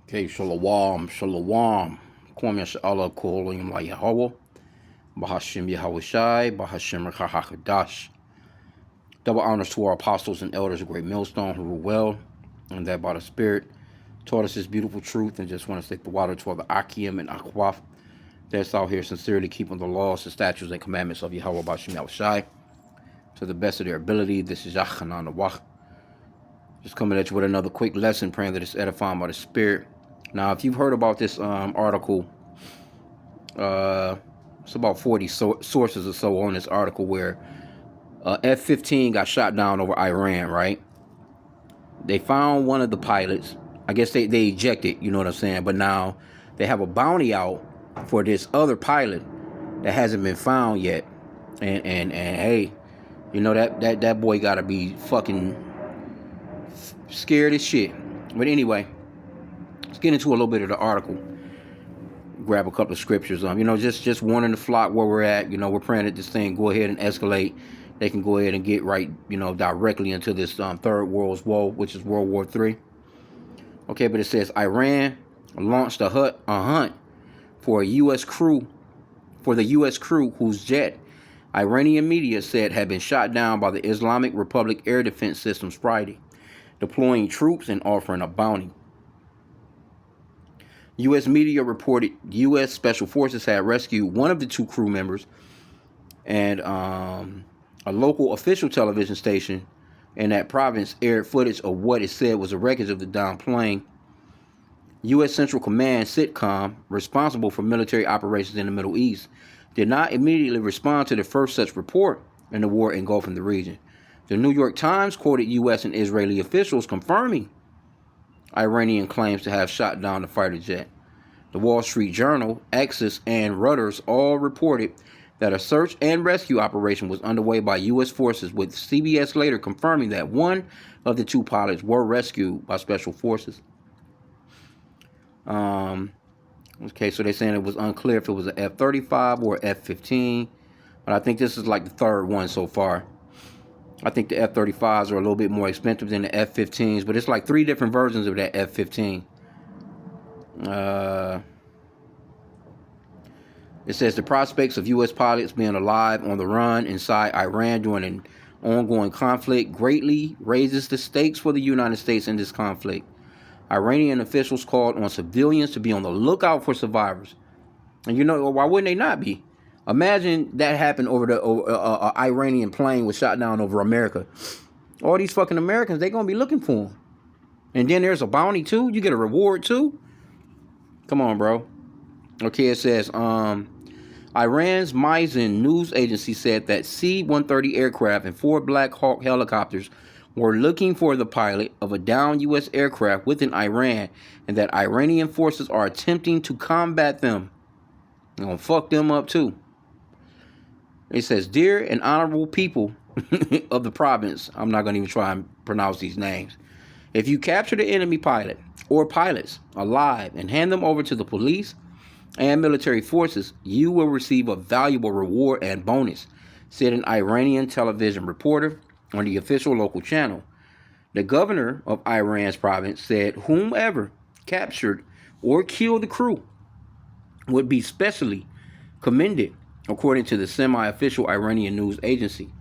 Okay, shalom, shalom. Kwame Sha'ala Kolim La Yahweh, Bahashim Yahweh Shai, Bahashim Rahakadash. Double honors to our apostles and elders of Great Millstone who rule well, and that by the Spirit taught us this beautiful truth, and just want to take the water to all the H.I.M and Akwaf that's out here sincerely keeping the laws, the statutes, and commandments of Yahweh Bahashim Yahweh Shai to the best of their ability. This is Yachanan the Wach. Just coming at you with another quick lesson, praying that it's edifying by the Spirit. Now, if you've heard about this article, it's about 40 sources or so on this article where F-15 got shot down over Iran, right? They found one of the pilots. I guess they ejected, you know what I'm saying? But now they have a bounty out for this other pilot that hasn't been found yet. And hey, you know that boy gotta be fucking scared as shit. But anyway, let's get into a little bit of the article. Grab a couple of scriptures. Just warning the flock where we're at. We're praying that this thing go ahead and escalate. They can go ahead and get right, directly into this third world's war, which is World War III. Okay, but it says Iran launched a hunt for the U.S. crew whose jet, Iranian media said, had been shot down by the Islamic Republic Air Defense Systems Friday, deploying troops and offering a bounty. U.S. media reported U.S. Special Forces had rescued one of the two crew members, and a local official television station in that province aired footage of what it said was a wreckage of the downed plane. U.S. Central Command CENTCOM, responsible for military operations in the Middle East, did not immediately respond to the first such report in the war engulfing the region. The New York Times quoted U.S. and Israeli officials confirming Iranian claims to have shot down the fighter jet. The Wall Street Journal, Axios, and Reuters all reported that a search and rescue operation was underway by U.S. forces, with CBS later confirming that one of the two pilots were rescued by special forces. Okay, so they're saying it was unclear if it was an F-35 or F-15, but I think this is like the third one so far. I think the F-35s are a little bit more expensive than the F-15s, but it's like three different versions of that F-15. It says the prospects of U.S. pilots being alive on the run inside Iran during an ongoing conflict greatly raises the stakes for the United States in this conflict. Iranian officials called on civilians to be on the lookout for survivors. And why wouldn't they not be? Imagine that happened over the Iranian plane was shot down over America. All these fucking Americans, they're going to be looking for them. And then there's a bounty too. You get a reward too. Come on, bro. Okay, it says, Iran's Mizan news agency said that C-130 aircraft and 4 Black Hawk helicopters were looking for the pilot of a downed U.S. aircraft within Iran, and that Iranian forces are attempting to combat them. They're going to fuck them up too. It says, dear and honorable people of the province, I'm not going to even try and pronounce these names. If you capture the enemy pilot or pilots alive and hand them over to the police and military forces, you will receive a valuable reward and bonus, said an Iranian television reporter on the official local channel. The governor of Iran's province said whomever captured or killed the crew would be specially commended, according to the semi-official Iranian news agency.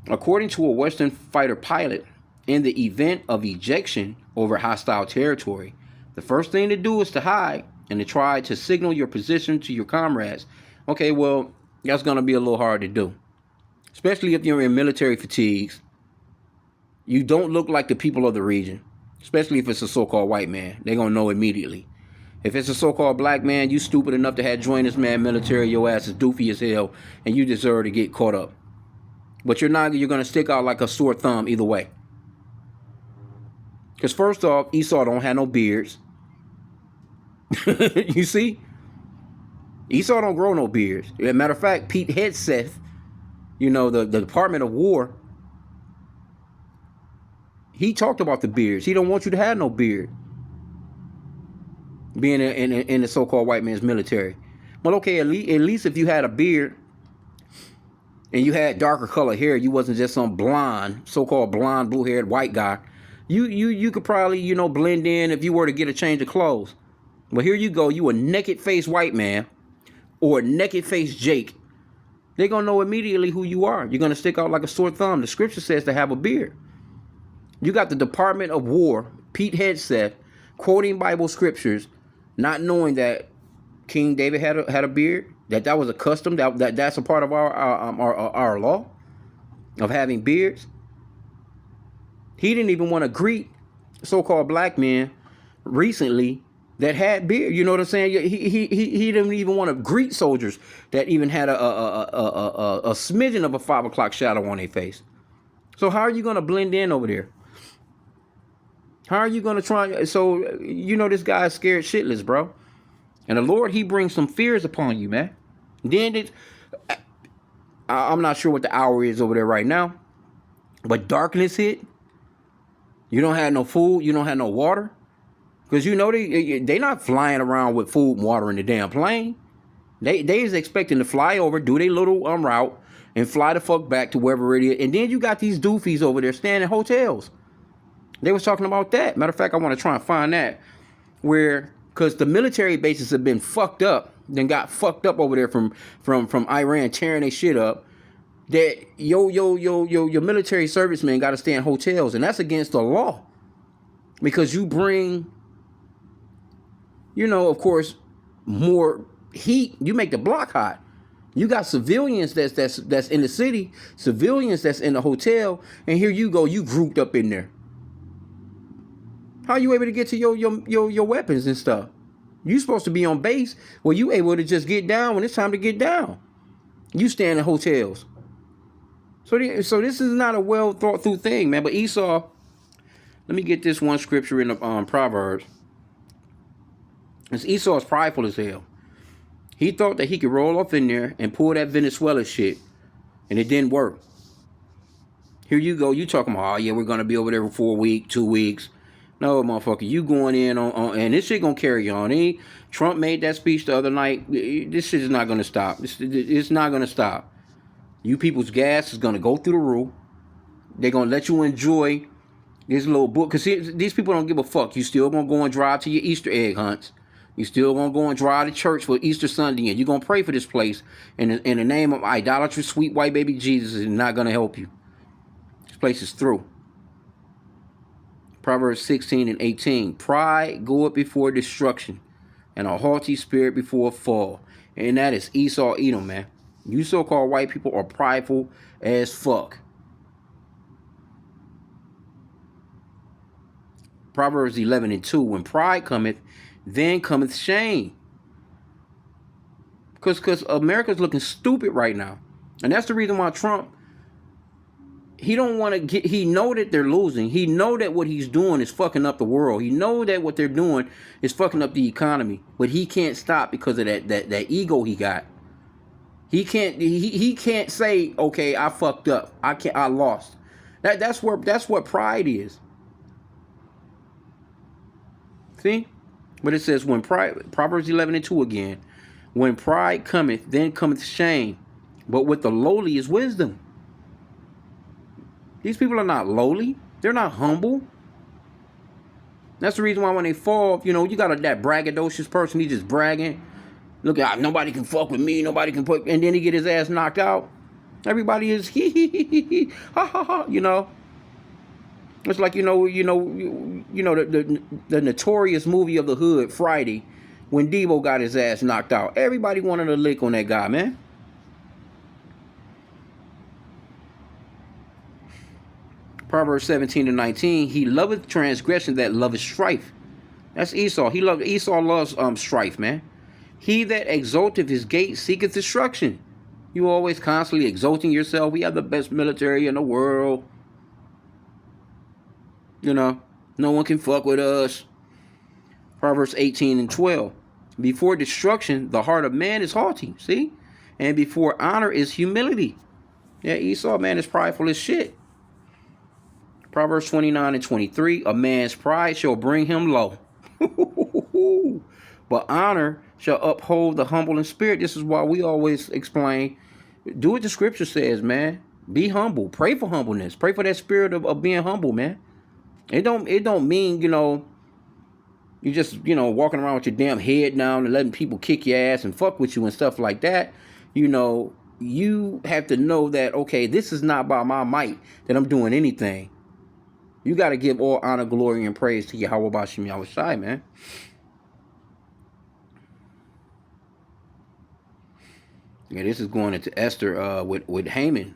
According to a Western fighter pilot, in the event of ejection over hostile territory, the first thing to do is to hide and to try to signal your position to your comrades. Okay, well, that's going to be a little hard to do, especially if you're in military fatigues. You don't look like the people of the region, especially if it's a so-called white man. They're going to know immediately. If it's a so-called black man, you stupid enough to have joined this man military, your ass is doofy as hell, and you deserve to get caught up. But you're going to stick out like a sore thumb either way. Because first off, Esau don't have no beards. You see? Esau don't grow no beards. As a matter of fact, Pete Hegseth, the Department of War, he talked about the beards. He don't want you to have no beard, being in the so-called white man's military. Well, okay, at least if you had a beard and you had darker color hair, you wasn't just some blonde, so-called blonde, blue-haired white guy You could probably, blend in if you were to get a change of clothes. But here you go, you a naked faced white man or a naked faced Jake. They're gonna know immediately who you are. You're gonna stick out like a sore thumb. The scripture says to have a beard. You got the Department of War, Pete Hegseth, quoting Bible scriptures, not knowing that King David had a beard. That was a custom. That's a part of our law of having beards. He didn't even want to greet so-called black men recently that had beard. You know what I'm saying? He didn't even want to greet soldiers that even had a smidgen of a 5 o'clock shadow on their face. So how are you going to blend in over there? How are you going to try? So, this guy is scared shitless, bro. And the Lord, he brings some fears upon you, man. Then I'm not sure what the hour is over there right now, but darkness hit. You don't have no food. You don't have no water. Because they not flying around with food and water in the damn plane. They is expecting to fly over, do their little route, and fly the fuck back to wherever it is. And then you got these doofies over there staying in hotels. They was talking about that. Matter of fact, I want to try and find that. Because the military bases have been fucked up. Then got fucked up over there from Iran tearing their shit up. That your military servicemen got to stay in hotels. And that's against the law. Because you bring, of course, more heat. You make the block hot. You got civilians that's in the city, civilians that's in the hotel, and here you go, you grouped up in there. How are you able to get to your weapons and stuff? You supposed to be on base where you able to just get down when it's time to get down. You stand in hotels. So this is not a well thought through thing, man. But Esau, let me get this one scripture in the Proverbs. Esau is prideful as hell. He thought that he could roll off in there and pull that Venezuela shit, and it didn't work. Here you go, you talking about, oh yeah, we're gonna be over there for a week, 2 weeks. No, motherfucker, you going in on and this shit gonna carry on. Trump made that speech the other night. This shit is not gonna stop. It's not gonna stop. You people's gas is gonna go through the roof. They're gonna let you enjoy this little book, because these people don't give a fuck. You still gonna go and drive to your Easter egg hunts. You still gonna go and drive to church for Easter Sunday, and you're gonna pray for this place in the name of idolatrous sweet white baby Jesus is not gonna help you. This place is through. Proverbs 16:18. Pride goeth before destruction, and a haughty spirit before a fall. And that is Esau Edom, man. You so-called white people are prideful as fuck. Proverbs 11:2. When pride cometh, then cometh shame. Because America's looking stupid right now. And that's the reason why Trump, he don't want to get, he know that they're losing. He know that what he's doing is fucking up the world. He know that what they're doing is fucking up the economy. But he can't stop because of that ego he got. He can't say, okay, I fucked up. I lost. That's what pride is. See? But it says, when pride, Proverbs 11:2 again, when pride cometh, then cometh shame, but with the lowly is wisdom. These people are not lowly. They're not humble. That's the reason why when they fall, you got that braggadocious person, he just bragging. Look out, nobody can fuck with me, nobody can put, and then he get his ass knocked out. Everybody is ha ha ha, It's like the notorious movie of the hood, Friday, when Debo got his ass knocked out. Everybody wanted a lick on that guy, man. Proverbs 17:19. He loveth transgression that loveth strife. That's Esau. Esau loves strife, man. He that exalteth his gate seeketh destruction. You always constantly exalting yourself. We have the best military in the world. No one can fuck with us. Proverbs 18:12. Before destruction, the heart of man is haughty. See? And before honor is humility. Yeah, Esau, man, is prideful as shit. Proverbs 29:23. A man's pride shall bring him low. But honor shall uphold the humble in spirit. This is why we always explain, do what the scripture says, man. Be humble. Pray for humbleness. Pray for that spirit of being humble, man. It don't mean, you just, walking around with your damn head down and letting people kick your ass and fuck with you and stuff like that. You have to know that, okay, this is not by my might that I'm doing anything. You got to give all honor, glory, and praise to Yahweh Bashim Yahweh Shai, man. Yeah, this is going into Esther with Haman,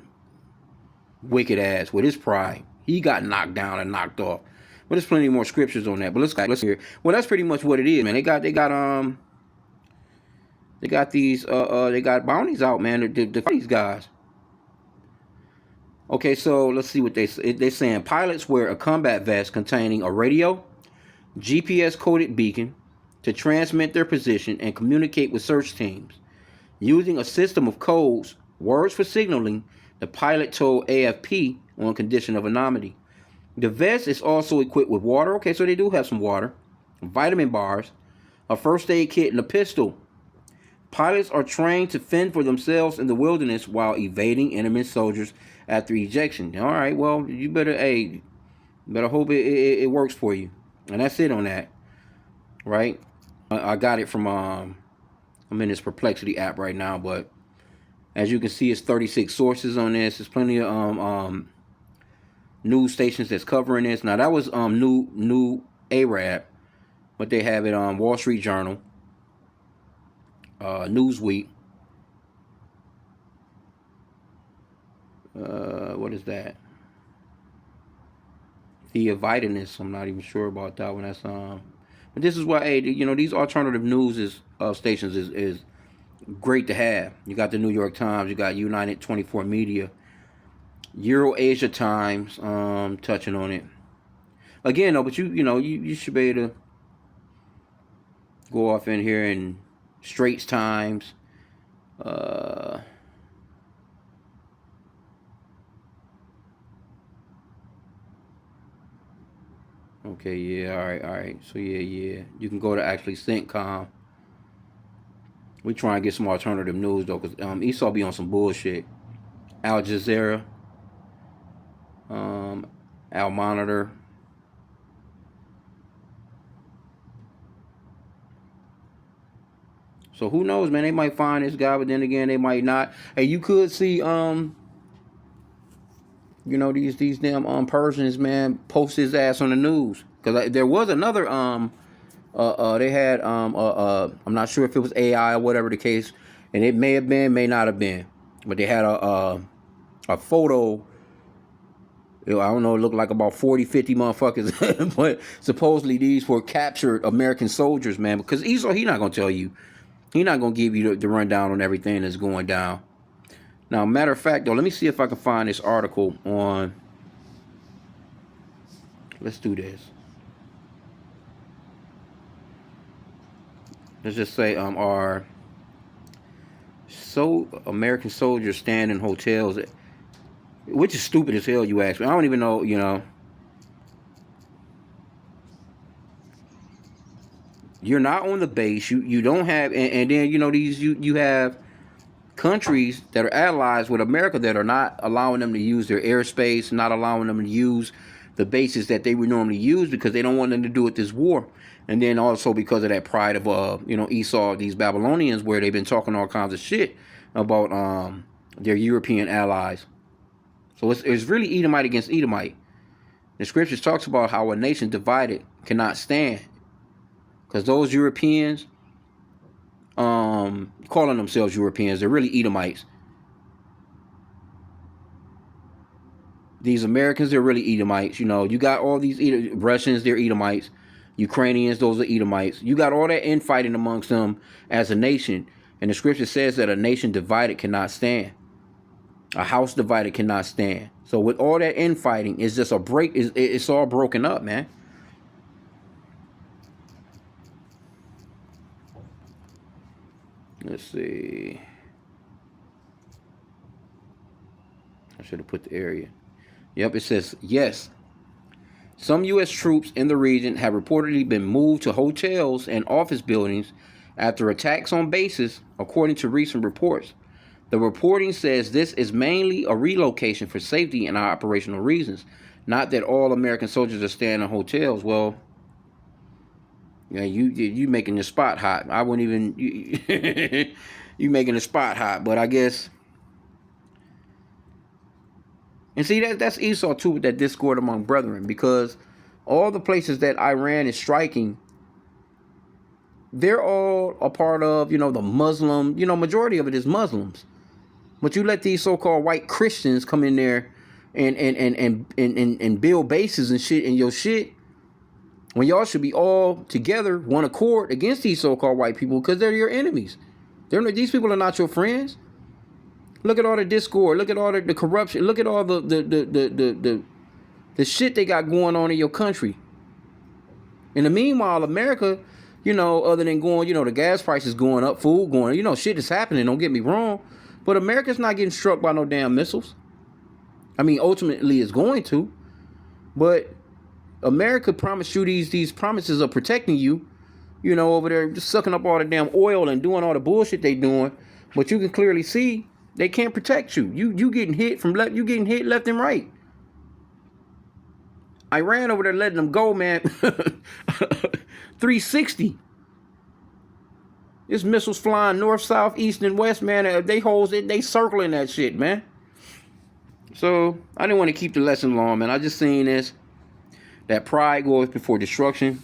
wicked ass, with his pride. He got knocked down and knocked off. But there's plenty more scriptures on that. But let's hear. Well, that's pretty much what it is, man. They got these they got bounties out, man. To fight these guys. Okay, so let's see what they're saying. Pilots wear a combat vest containing a radio, GPS coded beacon to transmit their position and communicate with search teams. Using a system of codes, words for signaling, the pilot told AFP on condition of anonymity. The vest is also equipped with water. Okay, so they do have some water, vitamin bars, a first aid kit, and a pistol. Pilots are trained to fend for themselves in the wilderness while evading enemy soldiers after ejection. All right, well, you better hope it works for you. And that's it on that, right? I got it from I'm in this Perplexity app right now, but as you can see, it's 36 sources on this. There's plenty of news stations that's covering this. Now that was new Arab, but they have it on Wall Street Journal, Newsweek. What is that? Theovitinus. I'm not even sure about that one. That's but this is why, hey, these alternative news stations is great to have. You got the New York Times, you got United 24 Media, Euro Asia Times, touching on it. Again, though, but you should be able to go off in here and Straits Times. Okay, yeah, all right. So yeah. You can go to actually CENTCOM. We try and get some alternative news though, cause Esau be on some bullshit. Al Jazeera, Al Monitor. So who knows, man? They might find this guy, but then again, they might not. Hey, you could see these damn Persians, man, post his ass on the news, because there was another they had I'm not sure if it was AI or whatever the case, and it may have been, may not have been, but they had a photo. I don't know, it looked like about 40, 50 motherfuckers, but supposedly these were captured American soldiers, man, because Esau, he not gonna tell you, he not gonna give you the rundown on everything that's going down. Now, matter of fact, though, let me see if I can find this article on. Let's do this. Let's just say, are American soldiers stand in hotels, which is stupid as hell, you ask me. I don't even know, You're not on the base. You don't have, and then you have countries that are allies with America that are not allowing them to use their airspace, not allowing them to use the bases that they would normally use because they don't want them to do with this war. And then also because of that pride of Esau, these Babylonians, where they've been talking all kinds of shit about their European allies. So it's really Edomite against Edomite. The scriptures talks about how a nation divided cannot stand, because those Europeans, calling themselves Europeans, they're really Edomites. These Americans, they're really Edomites. You got all these Russians, they're Edomites. Ukrainians, those are Edomites. You got all that infighting amongst them as a nation. And the scripture says that a nation divided cannot stand. A house divided cannot stand. So with all that infighting, it's just it's all broken up, man. Let's see. I should have put the area. Yep, it says, yes. Some U.S. troops in the region have reportedly been moved to hotels and office buildings after attacks on bases, according to recent reports. The reporting says this is mainly a relocation for safety and operational reasons. Not that all American soldiers are staying in hotels. Well, yeah, you making the spot hot. I wouldn't even you making the spot hot. But I guess, and see that's Esau too, with that discord among brethren, because all the places that Iran is striking, they're all a part of, the Muslim, majority of it is Muslims. But you let these so-called white Christians come in there and build bases and shit in your shit, when y'all should be all together, one accord against these so-called white people, because they're your enemies. These people are not your friends. Look at all the discord. Look at all the corruption. Look at all the shit they got going on in your country. In the meanwhile, America, other than going, the gas prices going up, food going, shit is happening. Don't get me wrong, but America's not getting struck by no damn missiles. I mean, ultimately, it's going to, but America promised you these promises of protecting you, over there just sucking up all the damn oil and doing all the bullshit they doing. But you can clearly see they can't protect you. You getting hit you getting hit left and right. Iran over there letting them go, man. 360. This missiles flying north, south, east, and west, man. They circling that shit, man. So I didn't want to keep the lesson long, man. I just seen this. That pride goes before destruction.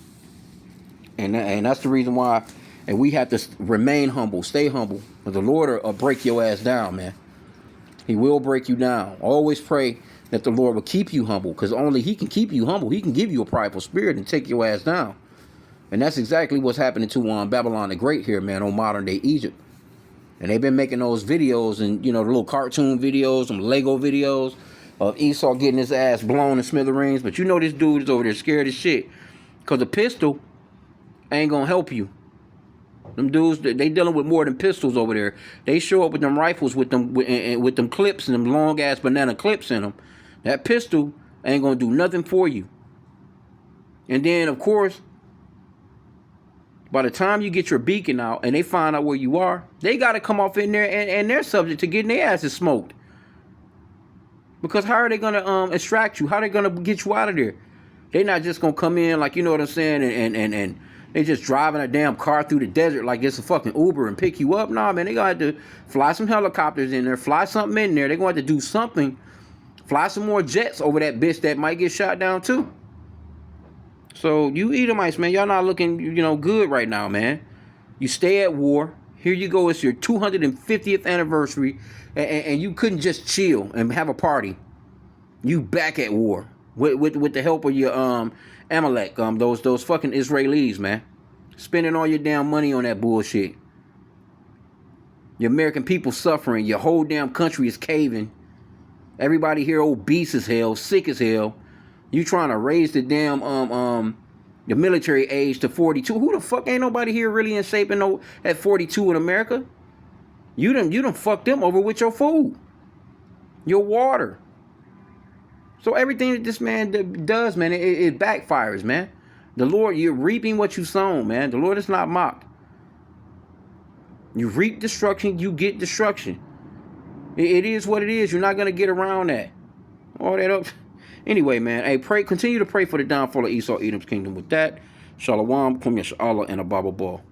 And that's the reason why. And we have to remain humble, stay humble. But the Lord will break your ass down, man. He will break you down. Always pray that the Lord will keep you humble, because only He can keep you humble. He can give you a prideful spirit and take your ass down. And that's exactly what's happening to Babylon the Great here, man, on modern day Egypt. And they've been making those videos and, the little cartoon videos, some Lego videos of Esau getting his ass blown in smithereens. But this dude is over there scared as shit, because a pistol ain't gonna help you. Them dudes, they dealing with more than pistols over there. They show up with them rifles with them clips and them long ass banana clips in them. That pistol ain't gonna do nothing for you. And then, of course, by the time you get your beacon out and they find out where you are, they got to come off in there and they're subject to getting their asses smoked. Because how are they going to extract you? How are they going to get you out of there? They're not just going to come in like, you know what I'm saying, and they just driving a damn car through the desert like it's a fucking Uber and pick you up. Nah, man, they going to have to fly some helicopters in there, fly something in there. They're going to have to do something. Fly some more jets over that bitch that might get shot down too. So you Edomites, man, y'all not looking, good right now, man. You stay at war. Here you go. It's your 250th anniversary, and you couldn't just chill and have a party. You back at war with the help of your Amalek, those fucking Israelis, man, spending all your damn money on that bullshit. Your American people suffering. Your whole damn country is caving. Everybody here obese as hell, sick as hell. You trying to raise the damn the military age to 42. Who the fuck, ain't nobody here really in shape at 42 in America? You done fucked them over with your food, your water. So everything that this man does, man, it backfires, man. The Lord, you're reaping what you sown, man. The Lord is not mocked. You reap destruction, you get destruction. It is what it is. You're not gonna get around that. All that up. Anyway, man, hey, continue to pray for the downfall of Esau, Edom's kingdom. With that, Shalom, Kum Yasha Allah, and a Bible ball.